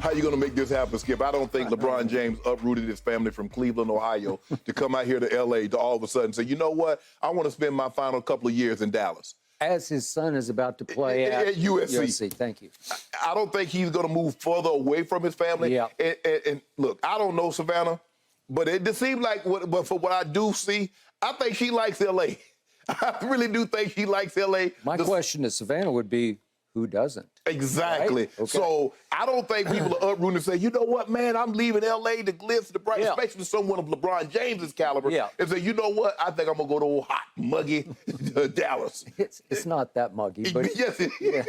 How you going to make this happen, Skip? I don't think LeBron James uprooted his family from Cleveland, Ohio, to come out here to L.A. to all of a sudden say, you know what? I want to spend my final couple of years in Dallas. As his son is about to play at USC. Thank you. I don't think he's going to move further away from his family. Yeah. And look, I don't know Savannah, but it just seems like, but for what I do see, I think she likes L.A. I really do think she likes L.A. My question to Savannah would be, who doesn't? Exactly. Right? Okay. So I don't think people are uprooting and say, you know what, man, I'm leaving L.A. to glitz, the bright, especially someone of LeBron James's caliber, and say, you know what, I think I'm going to go to old hot, muggy Dallas. It's not that muggy. But yes, it is.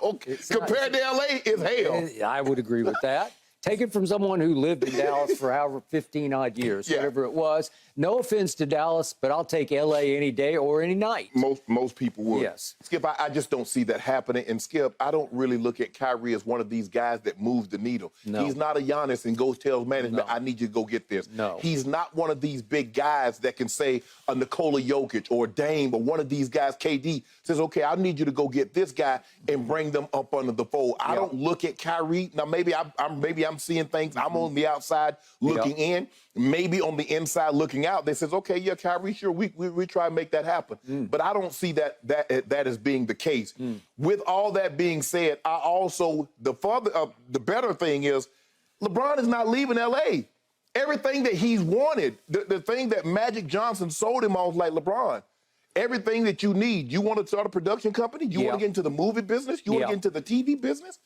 Okay. Compared to L.A., it's hell. I would agree with that. Take it from someone who lived in Dallas for however 15-odd years, whatever it was. No offense to Dallas, but I'll take L.A. any day or any night. Most people would. Yes. Skip, I just don't see that happening. And, Skip, I don't really look at Kyrie as one of these guys that moves the needle. No. He's not a Giannis and goes tells management, I need you to go get this. No. He's not one of these big guys that can say a Nikola Jokic or Dame or one of these guys, KD, says, okay, I need you to go get this guy and bring them up under the fold. I don't look at Kyrie. Now, maybe I'm seeing things. I'm on the outside looking in. Maybe on the inside looking out, they says, okay, yeah, Kyrie, sure, we try to make that happen. But I don't see that as being the case. With all that being said, I also, the better thing is, LeBron is not leaving L.A. Everything that he's wanted, the thing that Magic Johnson sold him on was like, LeBron, everything that you need, you want to start a production company? You want to get into the movie business? You want to get into the TV business?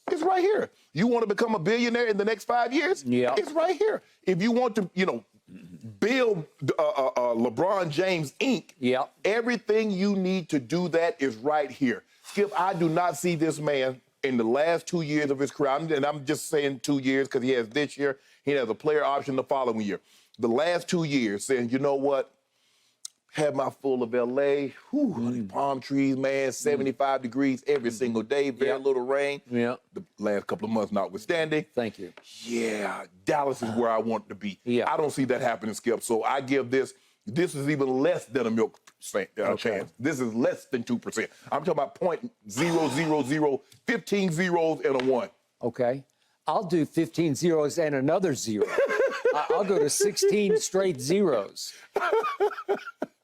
It's right here. You want to become a billionaire in the next 5 years? Yeah. It's right here. If you want to, build LeBron James, Inc., everything you need to do that is right here. Skip, I do not see this man in the last 2 years of his career, and I'm just saying 2 years because he has this year, he has a player option the following year. The last 2 years saying, you know what? Had my full of L.A. Palm trees, man, 75 degrees every single day, very little rain. The last couple of months notwithstanding. Thank you. Yeah, Dallas is where I want to be. Yeah. I don't see that happening, Skip. So I give this is even less than a milk chance. This is less than 2%. I'm talking about 0.000, 15 zeros and a 1. Okay. I'll do 15 zeros and another 0. I'll go to 16 straight zeros.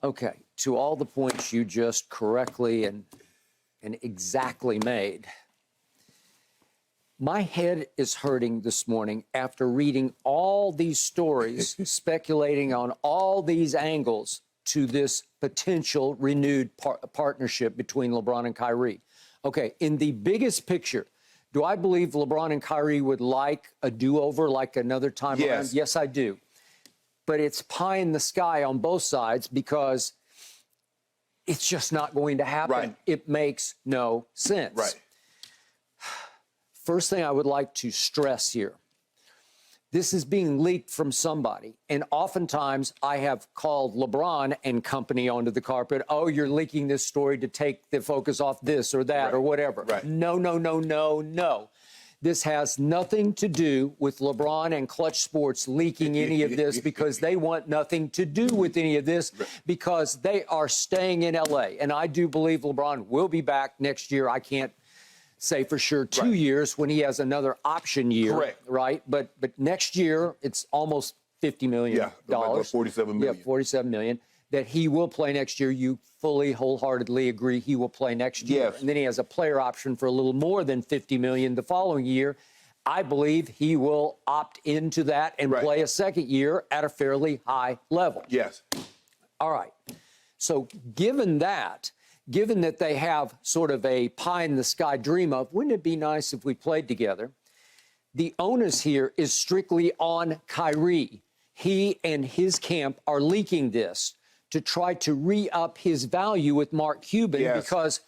Okay, to all the points you just correctly and exactly made, my head is hurting this morning after reading all these stories, speculating on all these angles to this potential renewed partnership between LeBron and Kyrie. Okay, in the biggest picture, do I believe LeBron and Kyrie would like a do-over, like another time around? Yes, I do. But it's pie in the sky on both sides because it's just not going to happen. Right. It makes no sense. Right. First thing I would like to stress here, this is being leaked from somebody. And oftentimes I have called LeBron and company onto the carpet. Oh, you're leaking this story to take the focus off this or that or whatever. Right. No, no, no, no, no. This has nothing to do with LeBron and Clutch Sports leaking any of this because they want nothing to do with any of this because they are staying in L.A. And I do believe LeBron will be back next year. I can't say for sure 2 years when he has another option year, right? But next year, it's almost $50 million. Yeah, like $47 million. Yeah, $47 million. That he will play next year. You fully, wholeheartedly agree he will play next year. Yes. And then he has a player option for a little more than $50 million the following year. I believe he will opt into that and play a second year at a fairly high level. Yes. All right. So given that they have sort of a pie-in-the-sky dream of, wouldn't it be nice if we played together? The onus here is strictly on Kyrie. He and his camp are leaking this to try to re-up his value with Mark Cuban because,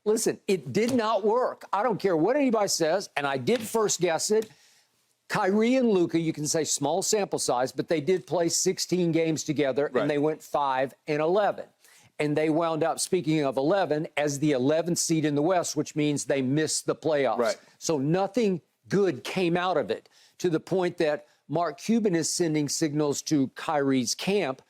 listen, it did not work. I don't care what anybody says, and I did first guess it. Kyrie and Luka, you can say small sample size, but they did play 16 games together, and they went 5-11. And they wound up, speaking of 11, as the 11th seed in the West, which means they missed the playoffs. So nothing good came out of it, to the point that Mark Cuban is sending signals to Kyrie's camp.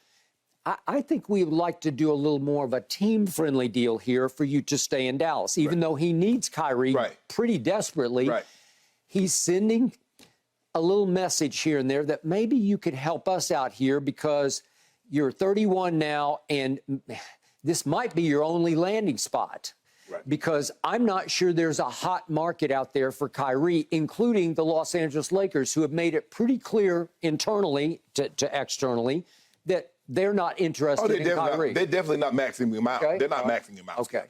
I think we would like to do a little more of a team-friendly deal here for you to stay in Dallas, even though he needs Kyrie pretty desperately. he's sending a little message here and there that maybe you could help us out here because you're 31 now, and this might be your only landing spot. Right. Because I'm not sure there's a hot market out there for Kyrie, including the Los Angeles Lakers, who have made it pretty clear internally to externally that they're not interested in Kyrie. They're definitely not maxing him out. Okay. They're not maxing him out. Okay.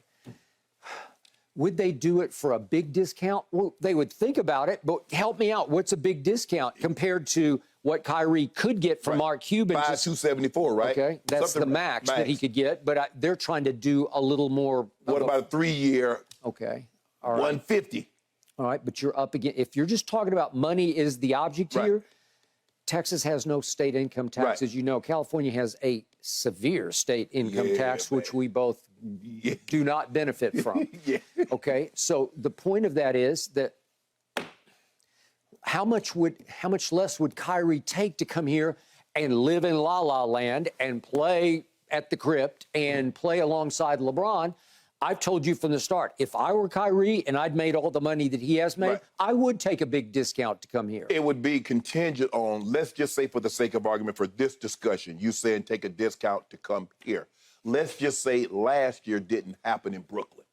Would they do it for a big discount? Well, they would think about it, but help me out. What's a big discount compared to what Kyrie could get from Mark Cuban? 274, right? Okay, that's Something the max that he could get, but they're trying to do a little more. What about a 3-year? Okay, all right. 150. All right, but you're up again. If you're just talking about money is the object here, Texas has no state income tax, as you know. California has a severe state income tax, which we both do not benefit from. Okay, so the point of that is that how much less would Kyrie take to come here and live in La La Land and play at the Crypt and play alongside LeBron? I've told you from the start, if I were Kyrie and I'd made all the money that he has made, I would take a big discount to come here. It would be contingent on, let's just say for the sake of argument for this discussion, you saying take a discount to come here. Let's just say last year didn't happen in Brooklyn.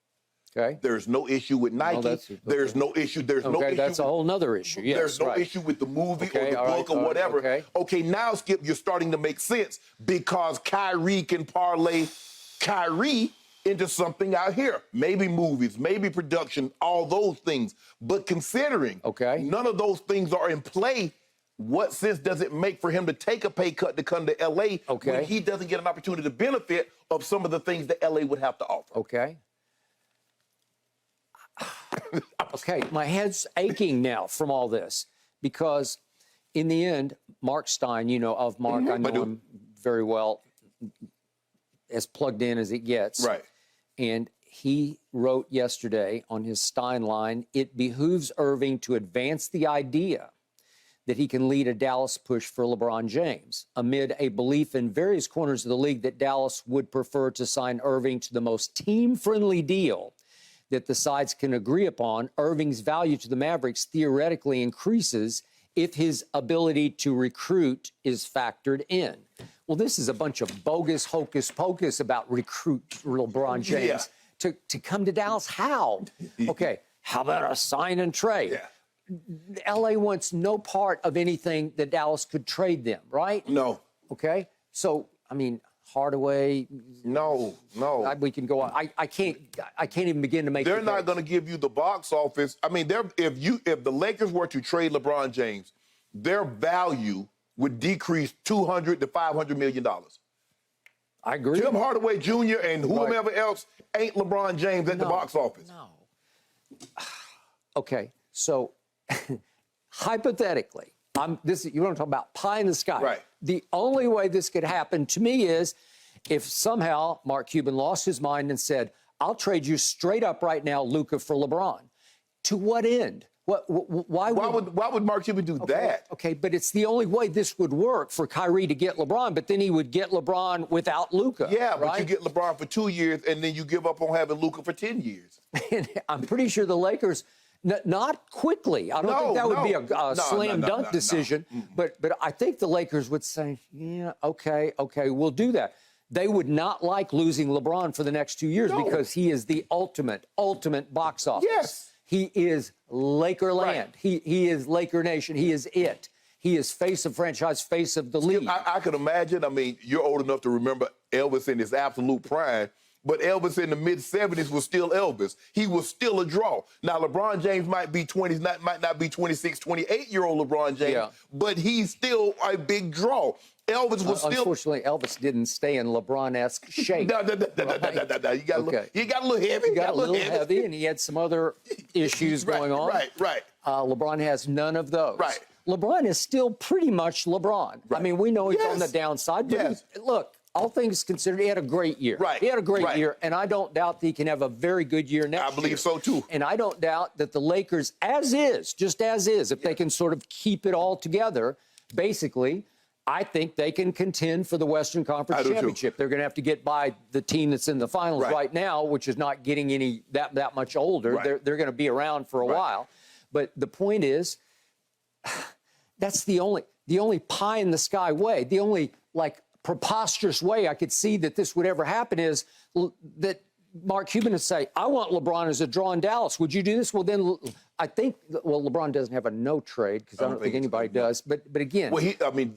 Okay. There's no issue with Nike. There's no issue. There's no issue. That's a whole nother issue. Yes, there's no issue with the movie or the book or whatever. Okay, now, Skip, you're starting to make sense because Kyrie can parlay Kyrie into something out here. Maybe movies, maybe production, all those things. But considering none of those things are in play, what sense does it make for him to take a pay cut to come to L.A. when he doesn't get an opportunity to benefit of some of the things that L.A. would have to offer? Okay, my head's aching now from all this because in the end, Mark Stein, you know of Mark, I know him very well, as plugged in as it gets. Right. And he wrote yesterday on his Stein line, it behooves Irving to advance the idea that he can lead a Dallas push for LeBron James, amid a belief in various corners of the league that Dallas would prefer to sign Irving to the most team-friendly deal that the sides can agree upon. Irving's value to the Mavericks theoretically increases if his ability to recruit is factored in. Well, this is a bunch of bogus hocus pocus about recruit LeBron James to come to Dallas. How? Okay, how about a sign and trade? LA wants no part of anything that Dallas could trade them, right? No. Okay, so, I mean, Hardaway. No. We can go on. I can't even begin to make. They're not going to give you the box office. I mean, if the Lakers were to trade LeBron James, their value would decrease $200 to $500 million. I agree. Tim Hardaway Jr. and whomever else ain't LeBron James at the box office. No. Okay, so hypothetically, you want to talk about pie in the sky. Right. The only way this could happen to me is if somehow Mark Cuban lost his mind and said, I'll trade you straight up right now, Luka, for LeBron. To what end? Why would Mark Cuban do that? Okay, but it's the only way this would work for Kyrie to get LeBron, but then he would get LeBron without Luka. Yeah, but you get LeBron for 2 years, and then you give up on having Luka for 10 years. And I'm pretty sure the Lakers, not quickly. I don't think that would be a slam dunk decision, but I think the Lakers would say, yeah, okay, we'll do that. They would not like losing LeBron for the next 2 years because he is the ultimate box office. Yes. He is Laker land. He is Laker Nation. He is it. He is face of franchise, face of the league. I could imagine. I mean, you're old enough to remember Elvis in his absolute prime, but Elvis in the mid-'70s was still Elvis. He was still a draw. Now, LeBron James might not be 26, 28-year-old LeBron James, but he's still a big draw. Elvis was still... Unfortunately, Elvis didn't stay in LeBron-esque shape. No. He got a little heavy. He got a little heavy, and he had some other issues going on. Right. LeBron has none of those. Right. LeBron is still pretty much LeBron. Right. I mean, we know he's on the downside, but look, all things considered, he had a great year. Right. He had a great year, and I don't doubt that he can have a very good year next year. I believe so, too. And I don't doubt that the Lakers, just as is, if they can sort of keep it all together, basically, I think they can contend for the Western Conference Championship. They're going to have to get by the team that's in the finals right now, which is not getting that much older. They're going to be around for a while. But the point is, that's the only pie in the sky way, the only like preposterous way I could see that this would ever happen is that Mark Cuban would say, I want LeBron as a draw in Dallas. Would you do this? Well, then I think, LeBron doesn't have a no trade because I don't think anybody does. But again. Well,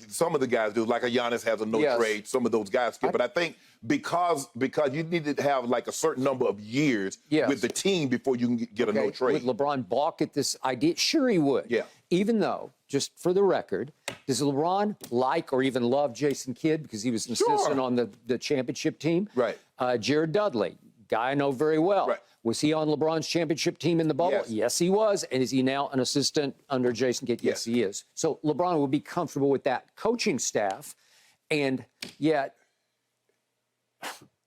some of the guys do. Like a Giannis has a no trade. Some of those guys do. But I think because you need to have like a certain number of years with the team before you can get a no trade. Would LeBron balk at this idea? Sure, he would. Yeah. Even though, just for the record, does LeBron like or even love Jason Kidd because he was an assistant on the championship team? Right. Jared Dudley, guy I know very well. Right. Was he on LeBron's championship team in the bubble? Yes, he was. And is he now an assistant under Jason Kidd? Yes, he is. So LeBron would be comfortable with that coaching staff. And yet,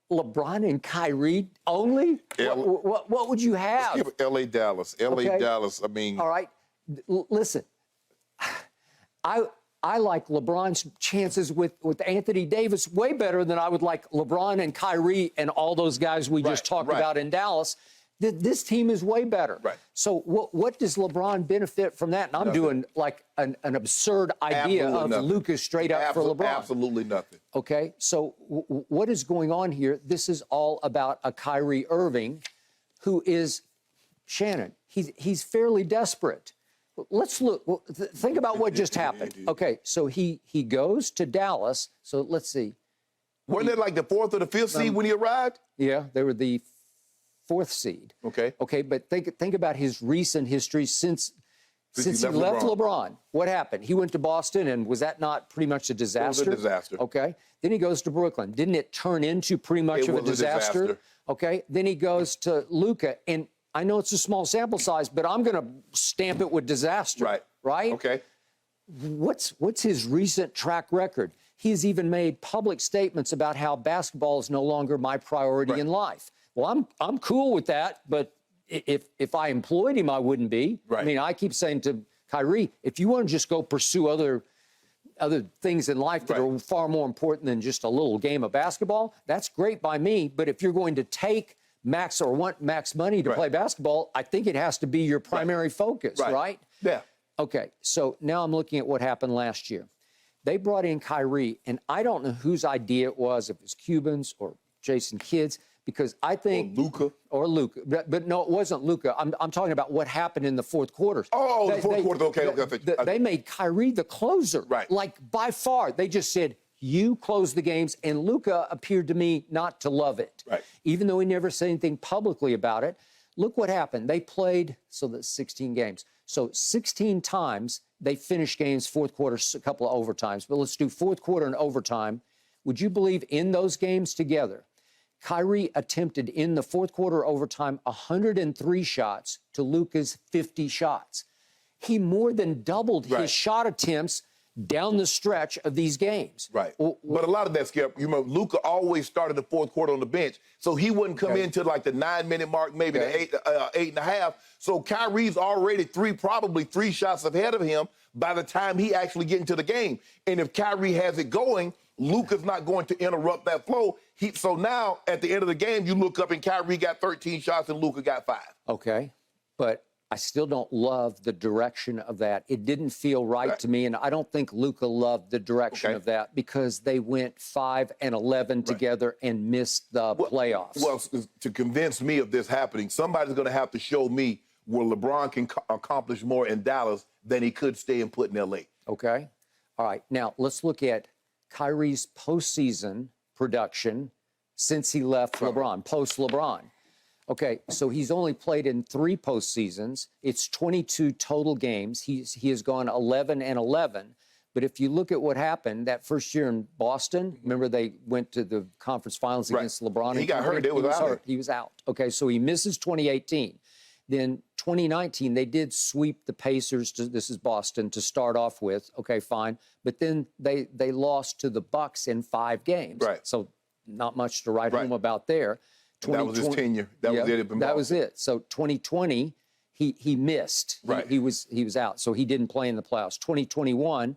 LeBron and Kyrie only? What would you have? Let's give LA Dallas. Dallas, I mean. All right. Listen, I like LeBron's chances with Anthony Davis way better than I would like LeBron and Kyrie and all those guys we just talked about in Dallas. This team is way better. Right. So what does LeBron benefit from that? And I'm doing like an absurd idea of Luka straight up for LeBron. Absolutely nothing. Okay. So what is going on here? This is all about a Kyrie Irving who is, Shannon, he's fairly desperate. Let's look. Think about what just happened. Okay, so he goes to Dallas. So let's see. Wasn't it like the 4th or the 5th seed when he arrived? Yeah, they were the 4th seed. Okay. Okay, but think about his recent history since he left LeBron. What happened? He went to Boston, and was that not pretty much a disaster? It was a disaster. Okay. Then he goes to Brooklyn. Didn't it turn into pretty much of a disaster? Okay. Then he goes to Luka, and I know it's a small sample size, but I'm going to stamp it with disaster. Right. Right? Okay. What's his recent track record? He's even made public statements about how basketball is no longer my priority in life. Well, I'm cool with that, but if I employed him, I wouldn't be. Right. I mean, I keep saying to Kyrie, if you want to just go pursue other things in life that are far more important than just a little game of basketball, that's great by me. But if you're going to take max or want max money to play basketball, I think it has to be your primary focus, right? Yeah. Okay, so now I'm looking at what happened last year. They brought in Kyrie, and I don't know whose idea it was, if it was Cubans or Jason Kidd's, because I think... Or Luka. But no, it wasn't Luka. I'm talking about what happened in the fourth quarter. Oh, the fourth quarter, okay. They made Kyrie the closer. Right. Like, by far. They just said, you close the games, and Luka appeared to me not to love it. Right. Even though he never said anything publicly about it. Look what happened. They played, so that's 16 games. So 16 times they finished games, fourth quarter, a couple of overtimes. But let's do fourth quarter and overtime. Would you believe in those games together, Kyrie attempted in the fourth quarter overtime 103 shots to Luka's 50 shots. He more than doubled his shot attempts down the stretch of these games. Right. But a lot of that, Skip, you remember, Luka always started the fourth quarter on the bench, so he wouldn't come into like the 9-minute mark, maybe the 8.5. So Kyrie's already probably three shots ahead of him by the time he actually get into the game. And if Kyrie has it going, Luka's not going to interrupt that flow. So now, at the end of the game, you look up and Kyrie got 13 shots and Luka got 5. Okay, but I still don't love the direction of that. It didn't feel right to me, and I don't think Luka loved the direction of that because they went 5 and 11 together and missed the playoffs. Well, to convince me of this happening, somebody's going to have to show me where LeBron can accomplish more in Dallas than he could stay and put in L.A. Okay. All right. Now, let's look at Kyrie's postseason production since he left LeBron, post-LeBron. Okay, so he's only played in 3 postseasons. It's 22 total games. He has gone 11 and 11. But if you look at what happened that first year in Boston, remember they went to the conference finals against LeBron. He got hurt. He was out. Okay, so he misses 2018. Then 2019, they did sweep the Pacers. This is Boston to start off with. Okay, fine. But then they lost to the Bucks in 5 games. Right. So not much to write home about there. That was his tenure. That was it. That was it. So 2020, he missed. Right. He was out. So he didn't play in the playoffs. 2021,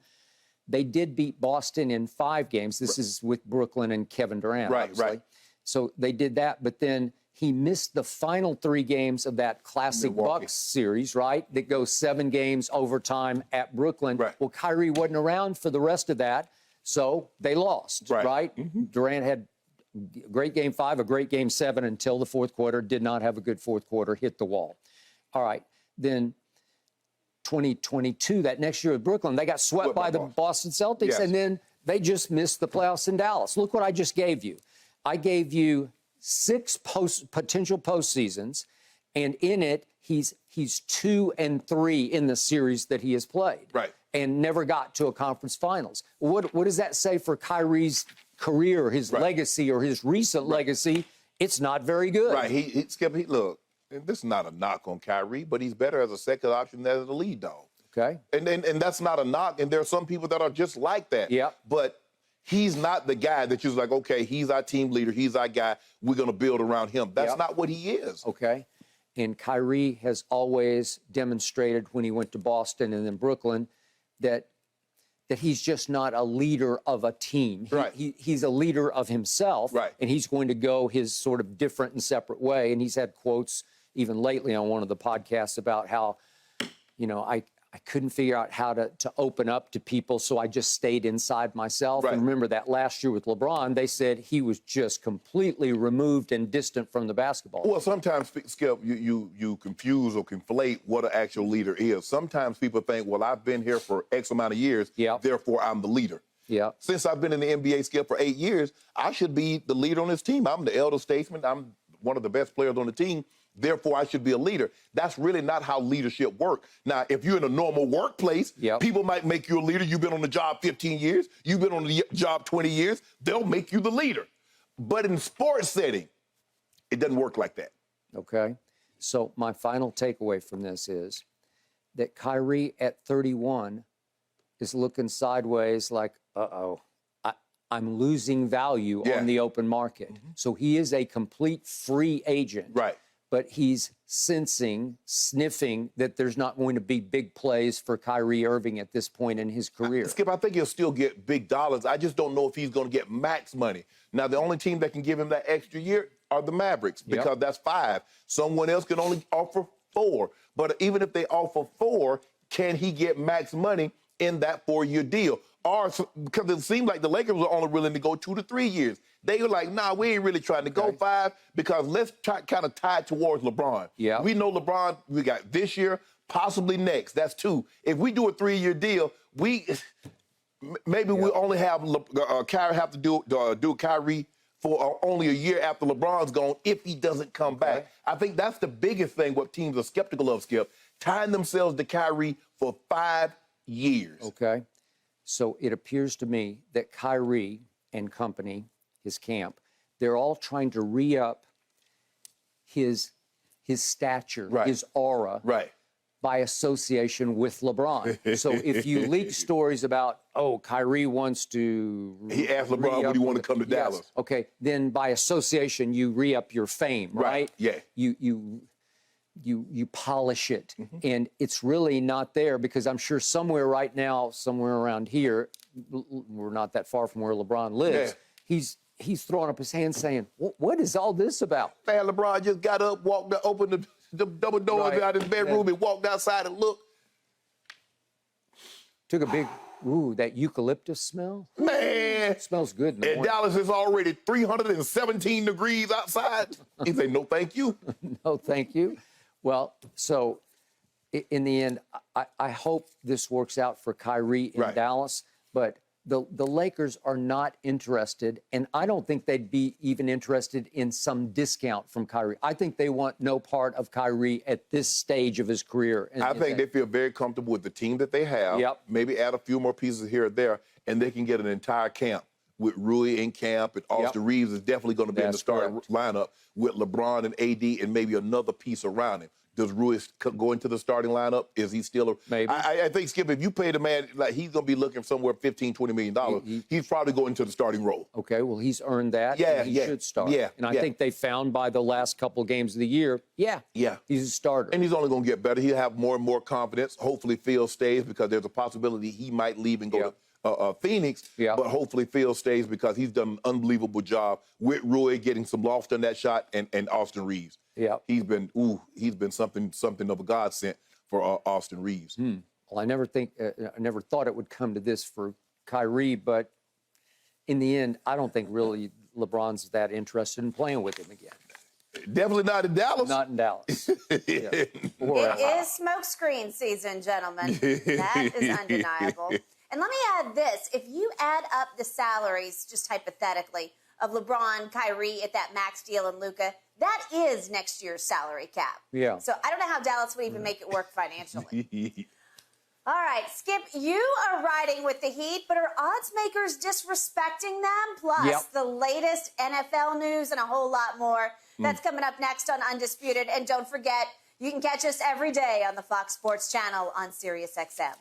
they did beat Boston in 5 games. This is with Brooklyn and Kevin Durant. Right. So they did that. But then He missed the final 3 games of that classic Milwaukee. Bucks series, right? That goes 7 games overtime at Brooklyn. Right. Well, Kyrie wasn't around for the rest of that, so they lost, right? Durant had a great game 5, a great game 7 until the fourth quarter. Did not have a good fourth quarter, hit the wall. All right, then 2022, that next year at Brooklyn, they got swept by the Boston Celtics, and then they just missed the playoffs in Dallas. Look what I just gave you. I gave you 6 potential postseasons, and in it, he's 2 and 3 in the series that he has played, and never got to a conference finals. What does that say for Kyrie's career, his legacy, or his recent legacy? It's not very good. Right. Skip, look, and this is not a knock on Kyrie, but he's better as a second option than as a lead dog. Okay. And that's not a knock. And there are some people that are just like that. Yeah. But he's not the guy that you're like, okay, he's our team leader. He's our guy. We're going to build around him. That's not what he is. Okay. And Kyrie has always demonstrated when he went to Boston and then Brooklyn that he's just not a leader of a team. He's a leader of himself. And he's going to go his sort of different and separate way. And he's had quotes even lately on one of the podcasts about how, you know, I couldn't figure out how to open up to people, so I just stayed inside myself. And remember that last year with LeBron, they said he was just completely removed and distant from the basketball. Well, sometimes, Skip, you confuse or conflate what an actual leader is. Sometimes people think, well, I've been here for X amount of years, therefore I'm the leader. Since I've been in the NBA, Skip, for 8 years, I should be the leader on this team. I'm the elder statesman. I'm one of the best players on the team. Therefore, I should be a leader. That's really not how leadership works. Now, if you're in a normal workplace, people might make you a leader. You've been on the job 15 years. You've been on the job 20 years. They'll make you the leader. But in sports setting, it doesn't work like that. Okay. So my final takeaway from this is that Kyrie at 31 is looking sideways like, I'm losing value on the open market. So he is a complete free agent. But he's sniffing that there's not going to be big plays for Kyrie Irving at this point in his career. Skip, I think he'll still get big dollars. I just don't know if he's going to get max money. Now, the only team that can give him that extra year are the Mavericks, because that's 5. Someone else can only offer 4. But even if they offer 4, can he get max money in that 4-year deal? Or because it seemed like the Lakers were only willing to go 2 to 3 years. They were like, nah, we ain't really trying to go 5 because let's try kind of tie it towards LeBron. We know LeBron, we got this year, possibly next. That's 2. If we do a 3-year deal, maybe we only have Kyrie have to do Kyrie for only a year after LeBron's gone if he doesn't come back. I think that's the biggest thing what teams are skeptical of, Skip, tying themselves to Kyrie for 5 years. Okay. So it appears to me that Kyrie and company, his camp, they're all trying to re-up his stature, his aura, by association with LeBron. So if you leak stories about, Kyrie wants to... He asked LeBron would he want to come to Dallas. Okay, then by association, you re-up your fame, right? You polish it, and it's really not there because I'm sure somewhere right now, somewhere around here, we're not that far from where LeBron lives, he's throwing up his hands saying, what is all this about? Man, LeBron just got up, walked, opened the double doors out his bedroom and walked outside and looked. Took a big, that eucalyptus smell? Man. It smells good in the morning. Dallas is already 317 degrees outside. He said, no, thank you. No, thank you. Well, so in the end, I hope this works out for Kyrie in Dallas, but the Lakers are not interested, and I don't think they'd be even interested in some discount from Kyrie. I think they want no part of Kyrie at this stage of his career. I think they feel very comfortable with the team that they have, maybe add a few more pieces here or there, and they can get an entire camp with Rui in camp, and Austin Reeves is definitely going to be in the starting lineup with LeBron and AD and maybe another piece around him. Does Rui go into the starting lineup? Is he still a... Maybe. I think, Skip, if you pay the man, like he's going to be looking somewhere $15, $20 million, he's probably going to the starting role. Okay, well, he's earned that. Yeah, and he should start. Yeah, and I think they found by the last couple games of the year, he's a starter. And he's only going to get better. He'll have more and more confidence. Hopefully, Phil stays because there's a possibility he might leave and go to Phoenix. Yeah. But hopefully, Phil stays because he's done an unbelievable job with Rui getting some loft on that shot and Austin Reeves. Yeah, he's been something of a godsend for Austin Reeves. Well, I never thought it would come to this for Kyrie, but in the end, I don't think really LeBron's that interested in playing with him again. Definitely not in Dallas. Not in Dallas. It is smokescreen season, gentlemen. That is undeniable. And let me add this: if you add up the salaries, just hypothetically, of LeBron, Kyrie at that max deal, and Luka, that is next year's salary cap. Yeah. So I don't know how Dallas would even make it work financially. All right, Skip, you are riding with the Heat, but are odds makers disrespecting them? Plus, the latest NFL news and a whole lot more. That's coming up next on Undisputed. And don't forget, you can catch us every day on the Fox Sports channel on SiriusXM.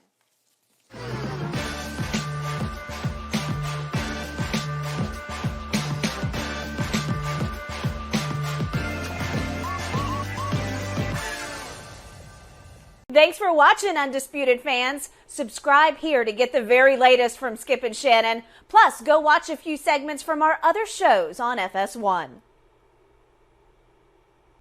Thanks for watching, Undisputed fans. Subscribe here to get the very latest from Skip and Shannon. Plus, go watch a few segments from our other shows on FS1.